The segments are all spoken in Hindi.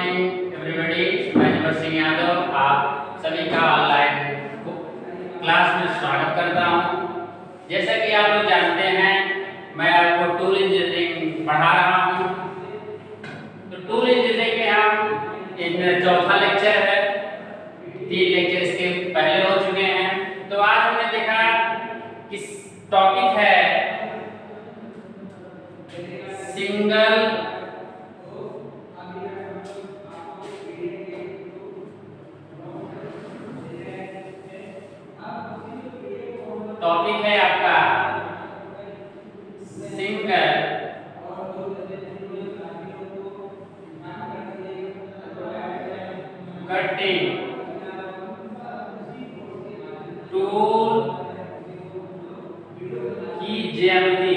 मॉर्निंग एवरीबॉडी, मैं अजमल सिंह यादव आप सभी का ऑनलाइन क्लास में स्वागत करता हूं। जैसा कि आप लोग जानते हैं, मैं आपको टूल इंजीनियरिंग पढ़ा रहा हूं। तो टूल इंजीनियरिंग में हम मेरा चौथा लेक्चर है। 3 लेक्चर इसके पहले हो चुके हैं। तो आज हमने देखा कि टॉपिक है सिंगल टॉपिक है आपका सिंगल कटिंग टूल की ज्यामिति।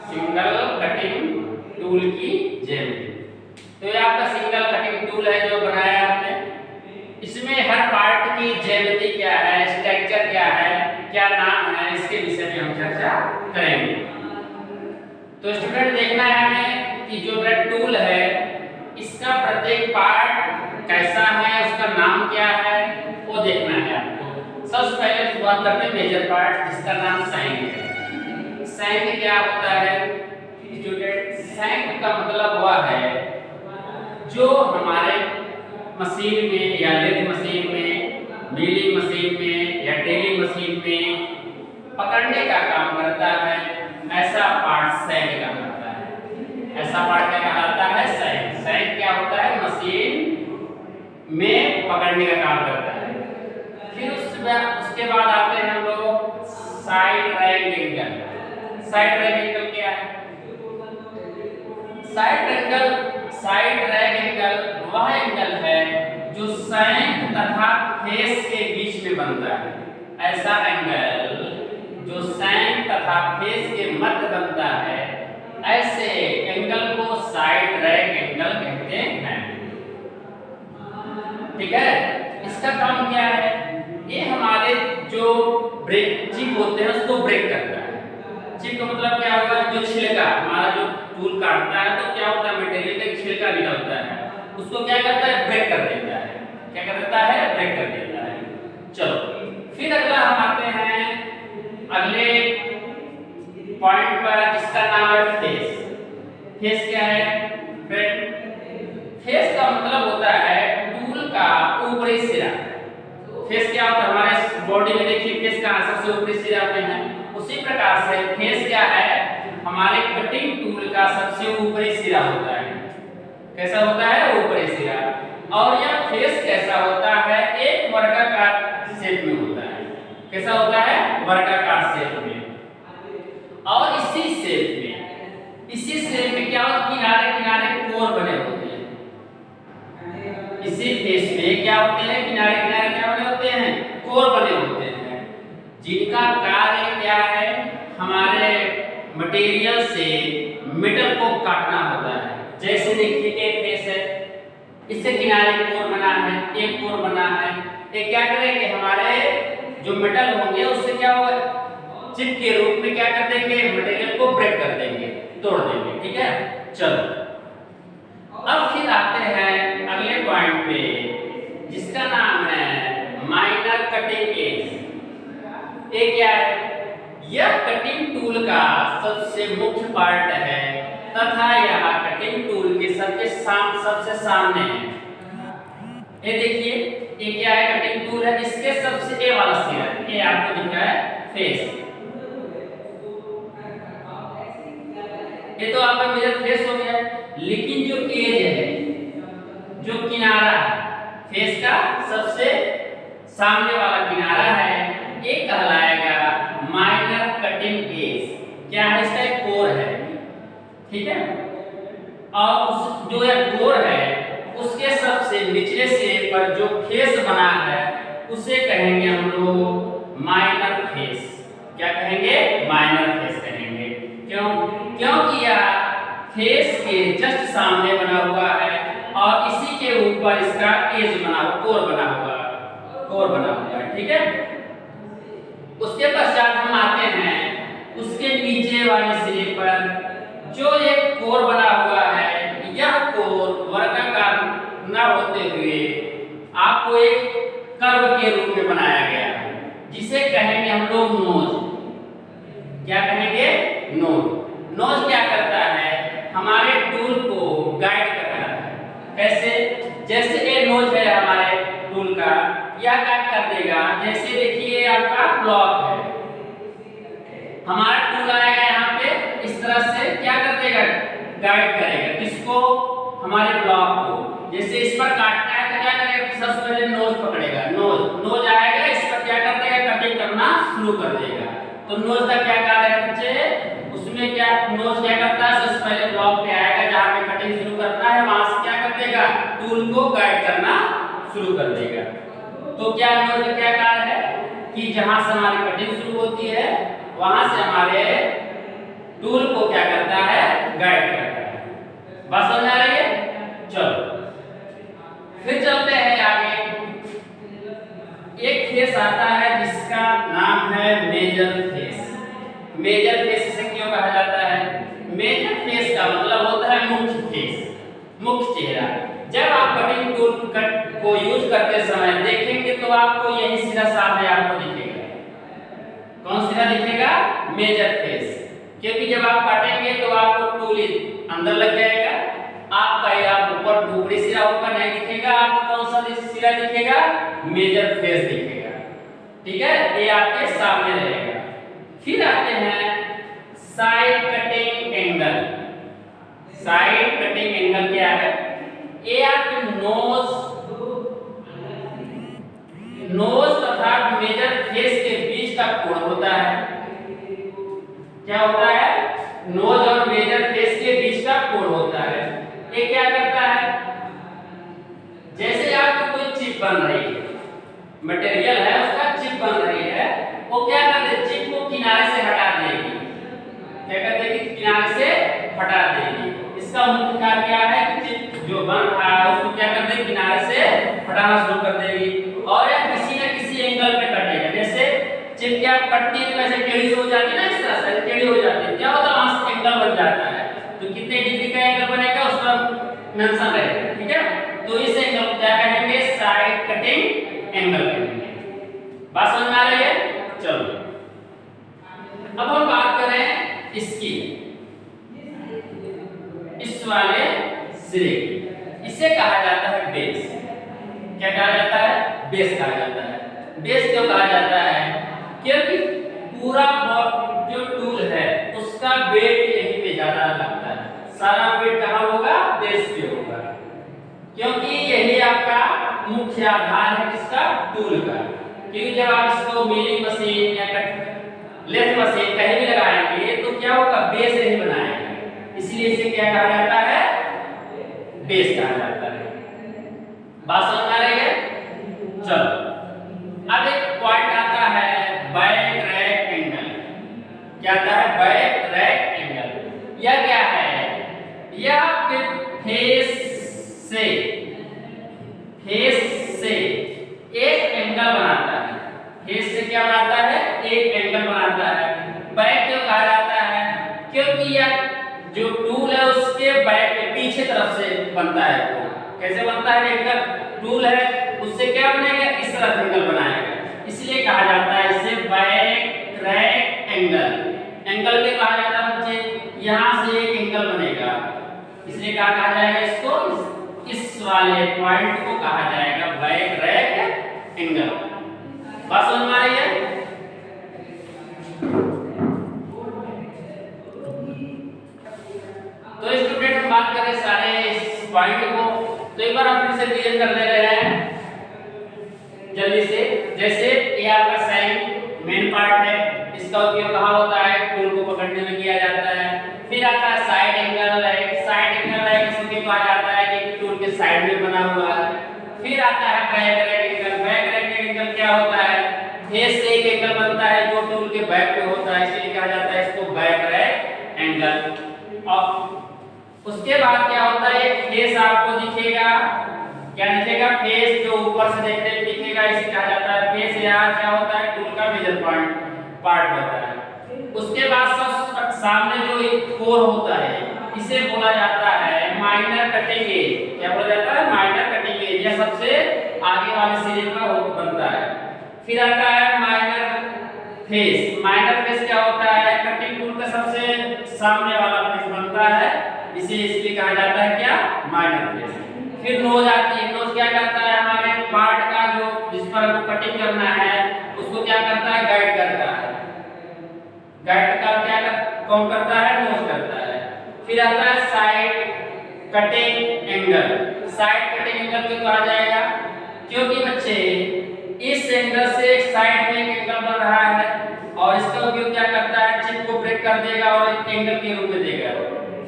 सिंगल कटिंग टूल की ज्यामिति। तो ये आपका सिंगल कटिंग टूल है जो बनाया आपने। इसमें हर पार्ट की ज्यामिति क्या है, स्ट्रक्चर क्या है, क्या नाम है, इसके विषय में हम चर्चा करेंगे। तो स्टूडेंट देखना है हमें कि जो मेरा टूल है इसका प्रत्येक पार्ट कैसा है, उसका नाम क्या है, वो देखना है आपको। सबसे पहले शुरुआत करते हैं मेजर पार्ट, जिसका नाम सैंक है। सैंक क्या होता है स्टूडेंट? सैंक का मतलब हुआ है जो हमारे मशीन में या लेथ मशीन में, मिलिंग मशीन में या ड्रिलिंग मशीन में पकड़ने का काम करता है, ऐसा पार्ट सैंक का कहलाता है। ऐसा पार्ट क्या कहलाता है? सैंक। सैंक क्या होता है? मशीन में पकड़ने का काम करता है। फिर उसके बाद आते हैं हम लोग side rag angle. Side rag angle क्या है? साइड रैग एंगल वह एंगल है जो सैंक तथा फेस के बीच में बनता है। ऐसा एंगल जो सैंक तथा फेस के मध्य बनता है, ऐसे एंगल को साइड रैग एंगल कहते हैं। ठीक है, इसका काम क्या है? ये हमारे जो ब्रेक चिप होते हैं उसको ब्रेक करता है। चिप का मतलब क्या होगा? जो छिलका हमारा जो टूल काटता है तो क्या होता है, मटेरियल का छिलका निकलता है, उसको क्या करता है? ब्रेक कर देता है। क्या कर देता है? ब्रेक कर देता है। चलो फिर अगला हम आते हैं अगले पॉइंट पर, जिसका नाम है फेस। फेस क्या है फ्रेंड? फेस का मतलब होता है टूल का ऊपरी सिरा। फेस क्या होता है? हमारे बॉडी में देखिए फेस का सबसे ऊपरी सिरा पे है। उसी प्रकार से फेस क्या है? हमारे कटिंग टूल का सबसे ऊपरी सिरा होता है। कैसा होता है? ऊपरी सिरा। और यह फेस कैसा होता है? एक वर्गाकार शेप में होता है। कैसा होता है? वर्गाकार शेप में। और इसी शेप में क्या होता है? किनारे किनारे कोर बने होते हैं। इसी फेस में क्या होते हैं? किनारे किनारे क्या बने होते हैं? कोर बने होते हैं, जिनका कार्य क्या है? हमारे मटेरियल से मेटल को काटना होता है। जैसे देखिए एक फेस है, इससे किनारे कोर बना है, एक कोर बना है। ये क्या करेंगे? हमारे जो मेटल होंगे उससे क्या होगा? चिप के रूप में क्या कर देंगे? मटेरियल को ब्रेक कर देंगे, तोड़ देंगे। ठीक है, चलो अब फिर आते हैं अगले पॉइंट पे, जिसका नाम है माइनर कटिंग एज। ये क्या है? यह कटिंग टूल का सबसे मुख्य पार्ट है तथा यह कटिंग टूल के सबसे सामने है। ये देखिए ये क्या है? कटिंग टूल है, इसके सबसे ए वाला सिरा, ये आपको दिख रहा है फेस। ये तो आपका मेजर फेस हो गया, लेकिन जो एज है, जो किनारा है, फेस का सबसे सामने वाला किनारा है, ये कहलाएगा माइनर कटिंग एज। क्या है? इसका एक कोर है। ठीक है, और उस जो यह कोर है उसके सबसे निचले सिरे पर जो फेस बना है उसे कहेंगे हम लोग माइनर फेस। क्या कहेंगे? माइनर फेस कहेंगे। क्यों? क्योंकि यह फेस के जस्ट सामने बना हुआ है और इसी के ऊपर इसका एज बना हुआ, कोर बना हुआ। कोर बना हुआ है, ठीक है। उसके पश्चात हम आते हैं उसके नीचे वाले सिरे पर जो एक कोर बना हुआ है। यह कोर वर्गाकार न होते हुए आपको एक कर्व के रूप में बनाया गया है, जिसे कहेंगे हम लोग नोज। क्या कहेंगे? नोज। नोज क्या करता है? हमारे टूल को गाइड करता है। कैसे? जैसे ये नोज है हमारे टूल का, यह गाइड कर देगा। जैसे देखिए आपका ब्लॉक है, हमारा टूल आएगा यहाँ पे, इस तरह से क्या कर देगा? गाइड करेगा। किसको? हमारे ब्लॉक को। जैसे इस पर काटना है तो क्या करेगा? सबसे पहले नोज पकड़ेगा, नोज आएगा, इस पर क्या कर देगा? कटिंग करना शुरू कर देगा। तो नोज का क्या कार्य है बच्चे? उसमें क्या नोज क्या करता है? सबसे पहले ब्लॉक पे आएगा, जहाँ पे कटिंग शुरू करना है, वहां से क्या कर देगा? टूल को गाइड करना शुरू कर देगा। तो क्या नोज का क्या कार्य है कि जहां से हमारी कटिंग शुरू होती है, वहां से हमारे टूल को क्या करता है? गाइड करता है। बात समझ आ रही है? चलो फिर चलते हैं आगे। एक फेस आता है जिसका नाम है मेजर फेस। मेजर फेस इसे क्यों कहा जाता है? मेजर फेस का मतलब होता है मुख्य फेस, मुख्य चेहरा। जब आप कटिंग टूल को यूज करते समय देखेंगे तो आपको यही सिरा सामने आपको दिखेगा। कौन सिरा दिखेगा? Major face. क्योंकि जब आप काटेंगे तो आपको टूल अंदर लग जाएगा, आपका आप ऊपर ऊपरी सिरा ऊपर नहीं दिखेगा, आपको कौन सा सिरा दिखेगा? मेजर फेस दिखेगा, ठीक है। ये आपके सामने रहेगा। फिर आते हैं side cutting angle. Side cutting angle क्या है? ये आपके नोज तथा मेजर फेस के बीच का कोण होता है। क्या होता है? नोज और मेजर फेस के बीच का कोण होता है। ये क्या करता है? जैसे आपकी कोई चिप बन रही है, मटेरियल है उसका चिप बन रही है, वो क्या कर दे? चिप को किनारे से हटा देगी। क्या कर देगी? किनारे से हटा देगी। इसका मुख्य कार्य क्या है कि चिप जो बन रहा है उसको क्या कर देगी? किनारे से हटाना शुरू कर देगी और यह किसी न किसी एंगल पे कटेगा। जैसे चिप क्या कटती है तो वैसे टेढ़ी हो जाती है ना, इस तरह से टेढ़ी हो जाती है। क्या होता है? वहां से एंगल बन जाता है। तो कितने डिग्री का एंगल बनेगा उस पर मेंशन रहेगा, ठीक है। तो इस एंगल को क्या कहेंगे? साइड कटिंग एंगल कहेंगे। बात समझ में आ रही है? चलो अब हम बात करें इसकी, इस वाले सिरे की। इसे कहा जाता है बेस। क्या कहा जाता है? बेस कहा जाता है। बेस क्यों कहा जाता है? क्योंकि पूरा जो टूल है उसका वेट यहीं पे ज्यादा लगता है। सारा वेट कहाँ होगा? बेस पे होगा, क्योंकि यही आपका मुख्य आधार है किसका? टूल का। क्योंकि जब आप इसको मिलिंग मशीन या लेथ मशीन कहीं भी लगाएंगे तो क्या होगा? बेस नहीं बनाएगा, इसलिए इसे क्या कहा जाता है? बेस कहा जाता है। बात समझ आ रही है? चलो अब एक पॉइंट आता है बैक रैक एंगल। क्या आता है? Back rack angle. यह क्या है? यह आपके फेस से एक एंगल बनाता है। फेस से क्या बनाता है? एक एंगल बनाता है। बैक क्यों कहा जाता है? क्योंकि यह जो टूल है उसके बैक में पीछे तरफ से बनता है। कैसे बनता है? एंगल टूल है उससे क्या बनेगा? इस तरफ एंगल बनाएगा, इसलिए कहा जाता है इसे बैक रैक एंगल। एंगल के कहा जाता है बच्चे, यहाँ से एक एंगल बनेगा, इसलिए क्या कहा जाएगा? इसको इस वाले पॉइंट को कहा जाएगा बैक रैक एंगल। बात समझ में आ रही है? तो स्टूडेंट हम बात करें सारे इस पॉइंट को, तो एक बार हम फिर से क्लियर कर दे रहे हैं जल्दी से। जैसे ये आपका साइन मेन पार्ट है, इसका उपयोग कहाँ होता है? टूल को पकड़ने में किया जाता है। फिर आता है side angle rack. Side angle rack इसलिए कहा जाता है कि टूल के साइड में बना हुआ है। फिर आता है back rack angle. Back rack angle क्या होता है? फेस से एक एंगल बनता है जो टूल के बैक पे होता है, इसलिए कहा जाता है इसको बैक रैक एंगल। और उसके बाद क्या होता है? फेस आपको दिखेगा। क्या दिखेगा? फेस जो ऊपर से देखने में दिखेगा का इसे कहा जाता है फेस, या क्या होता है टूल का मेजर पार्ट होता है। उसके बाद सब सामने जो एक कोर होता है इसे बोला जाता है माइनर कटिंग एज। क्या बोला जाता है? Minor cutting edge. यह सबसे आगे वाले सिरे का बनता है। फिर आता है माइनर फेस। माइनर फेस क्या होता है? कटिंग टूल का सबसे सामने वाला फेस बनता है, इसे इसलिए कहा जाता है क्या? Minor face. फिर नोज आती है। नोज क्या करता है? हमारे पार्ट का जो जिस पर हमको कटिंग करना है उसको क्या करता है? गाइड करता है। गाइड का क्या कौन करता है? नोज करता है। फिर आता है side cutting angle. Side cutting angle क्यों कहा जाएगा? क्योंकि बच्चे इस एंगल से साइड में एक एंगल बन रहा है और इसका उपयोग क्या करता है? चिप को ब्रेक कर देगा और एक एंगल के रूप में देगा।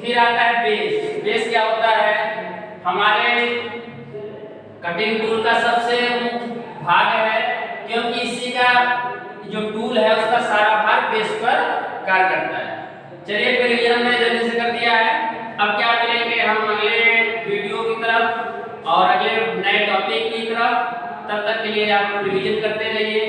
फिर आता है बेस। बेस क्या होता है? हमारे कटिंग टूल का सबसे मुख्य भाग है, क्योंकि इसी का जो टूल है उसका सारा भाग बेस पर कार्य करता है। चलिए फिर ये हमने जल्दी से कर दिया है। अब क्या करेंगे हम अगले वीडियो की तरफ और अगले नए टॉपिक की तरफ। तब तक के लिए आप रिवीजन करते रहिए।